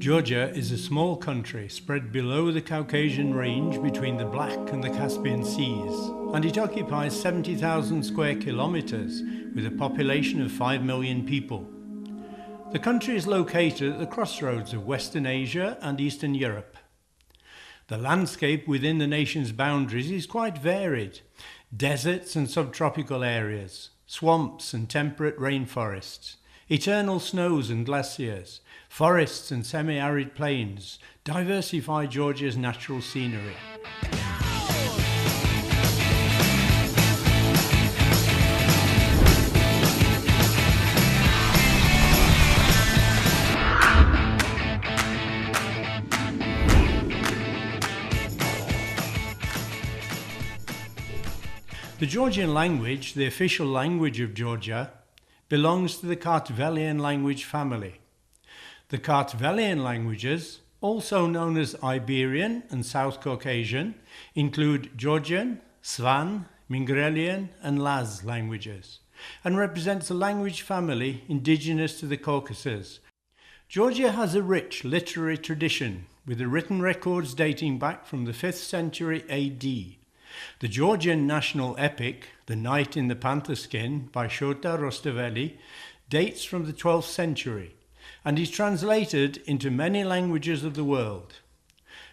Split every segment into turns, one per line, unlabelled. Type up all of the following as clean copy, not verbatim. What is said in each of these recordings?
Georgia is a small country spread below the Caucasian range between the Black and the Caspian Seas, and it occupies 70,000 square kilometers with a population of 5 million people. The country is located at the crossroads of Western Asia and Eastern Europe. The landscape within the nation's boundaries is quite varied. Deserts and subtropical areas, swamps and temperate rainforests, eternal snows and glaciers, forests and semi-arid plains diversify Georgia's natural scenery. The Georgian language, the official language of Georgia, belongs to the Kartvelian language family. The Kartvelian languages, also known as Iberian and South Caucasian, include Georgian, Svan, Mingrelian and Laz languages, and represents a language family indigenous to the Caucasus. Georgia has a rich literary tradition, with the written records dating back from the 5th century AD. The Georgian national epic, The Knight in the Panther Skin by Shota Rustaveli, dates from the 12th century and is translated into many languages of the world.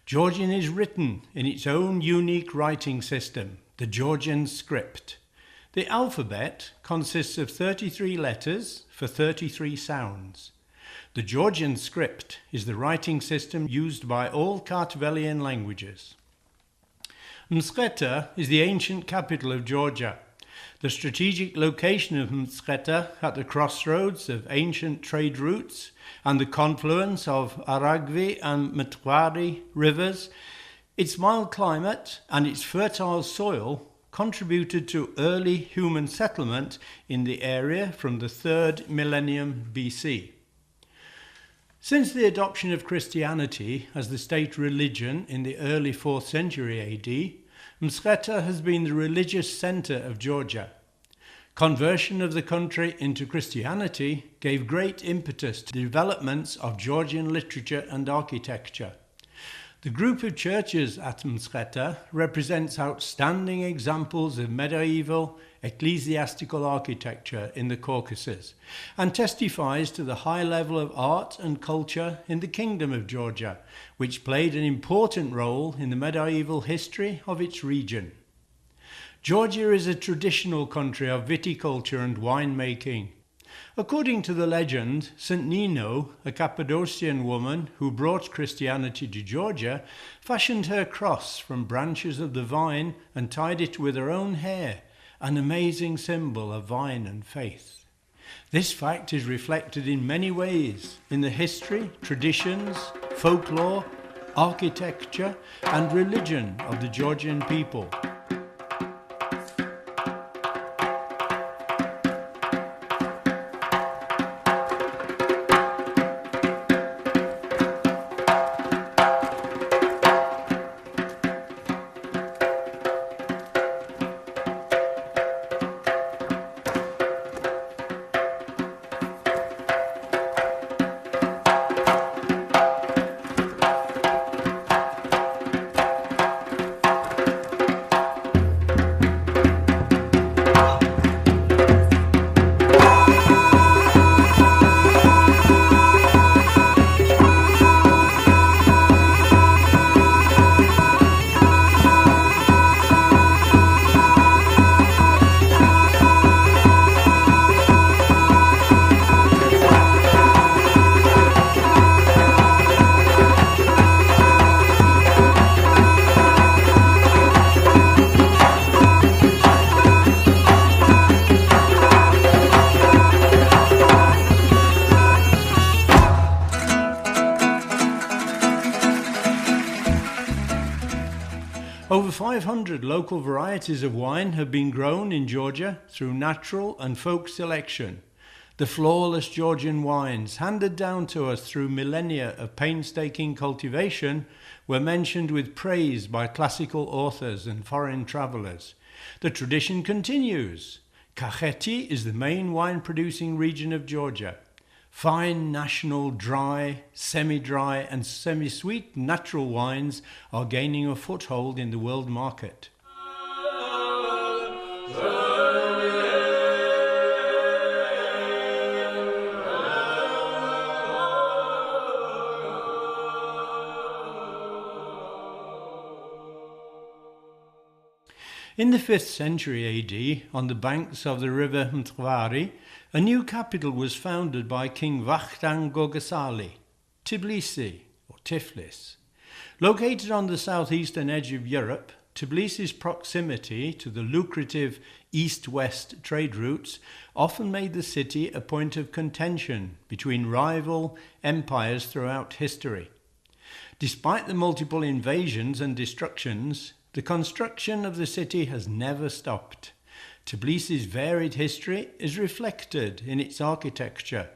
Georgian is written in its own unique writing system, the Georgian script. The alphabet consists of 33 letters for 33 sounds. The Georgian script is the writing system used by all Kartvelian languages. Mtskheta is the ancient capital of Georgia. The strategic location of Mtskheta at the crossroads of ancient trade routes and the confluence of Aragvi and Mtwari rivers, its mild climate and its fertile soil contributed to early human settlement in the area from the 3rd millennium BC. Since the adoption of Christianity as the state religion in the early 4th century AD, Mtskheta has been the religious centre of Georgia. Conversion of the country into Christianity gave great impetus to the developments of Georgian literature and architecture. The group of churches at Mtskheta represents outstanding examples of medieval ecclesiastical architecture in the Caucasus and testifies to the high level of art and culture in the Kingdom of Georgia, which played an important role in the medieval history of its region. Georgia is a traditional country of viticulture and winemaking. According to the legend, St. Nino, a Cappadocian woman who brought Christianity to Georgia, fashioned her cross from branches of the vine and tied it with her own hair, an amazing symbol of vine and faith. This fact is reflected in many ways in the history, traditions, folklore, architecture, and religion of the Georgian people. Over 500 local varieties of wine have been grown in Georgia through natural and folk selection. The flawless Georgian wines, handed down to us through millennia of painstaking cultivation, were mentioned with praise by classical authors and foreign travellers. The tradition continues. Kakheti is the main wine-producing region of Georgia. Fine national dry, semi-dry and semi-sweet natural wines are gaining a foothold in the world market. In the 5th century AD, on the banks of the river Mtwari, a new capital was founded by King Vakhtang Gogasali, Tbilisi, or Tiflis. Located on the southeastern edge of Europe, Tbilisi's proximity to the lucrative east-west trade routes often made the city a point of contention between rival empires throughout history. Despite the multiple invasions and destructions, the construction of the city has never stopped. Tbilisi's varied history is reflected in its architecture,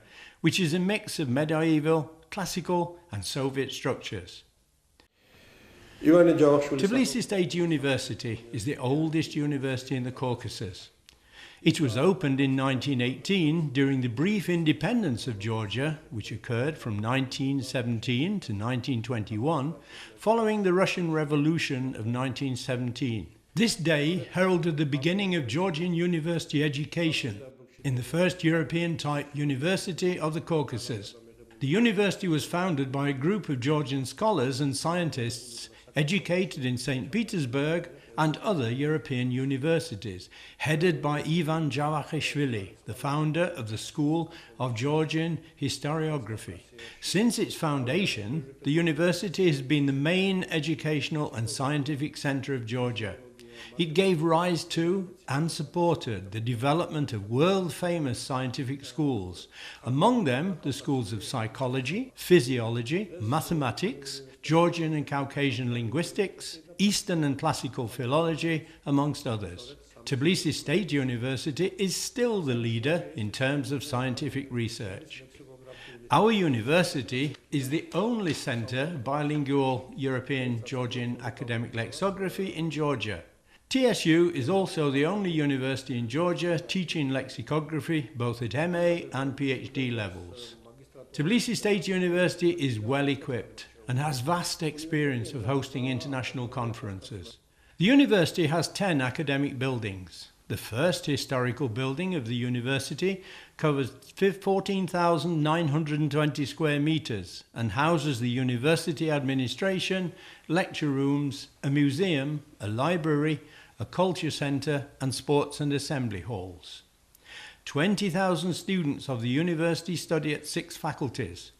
which is a mix of medieval, classical and Soviet structures. Tbilisi State University is the oldest university in the Caucasus. It was opened in 1918 during the brief independence of Georgia, which occurred from 1917 to 1921, following the Russian Revolution of 1917. This day heralded the beginning of Georgian university education in the first European-type university of the Caucasus. The university was founded by a group of Georgian scholars and scientists educated in St. Petersburg and other European universities, headed by Ivan Javakhishvili, the founder of the School of Georgian Historiography. Since its foundation, the university has been the main educational and scientific centre of Georgia. It gave rise to and supported the development of world-famous scientific schools, among them the schools of psychology, physiology, mathematics, Georgian and Caucasian linguistics, Eastern and classical philology, amongst others. Tbilisi State University is still the leader in terms of scientific research. Our university is the only centre of bilingual European Georgian academic lexicography in Georgia. TSU is also the only university in Georgia teaching lexicography both at MA and PhD levels. Tbilisi State University is well equipped and has vast experience of hosting international conferences. The university has 10 academic buildings. The first historical building of the university covers 14,920 square metres and houses the university administration, lecture rooms, a museum, a library, a culture centre and sports and assembly halls. 20,000 students of the university study at 6 faculties: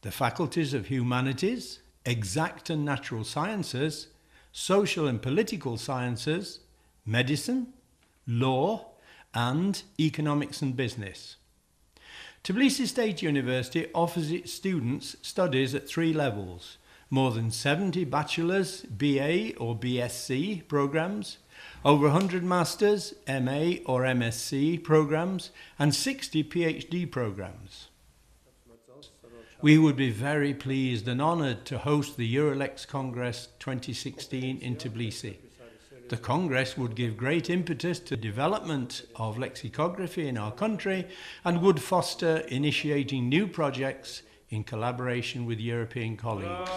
the faculties of humanities, exact and natural sciences, social and political sciences, medicine, law, and economics and business. Tbilisi State University offers its students studies at 3 levels, more than 70 bachelor's, BA or BSc programs, over 100 master's, MA or MSc programs, and 60 PhD programs. We would be very pleased and honoured to host the Eurolex Congress 2016 in Tbilisi. The Congress would give great impetus to the development of lexicography in our country and would foster initiating new projects in collaboration with European colleagues.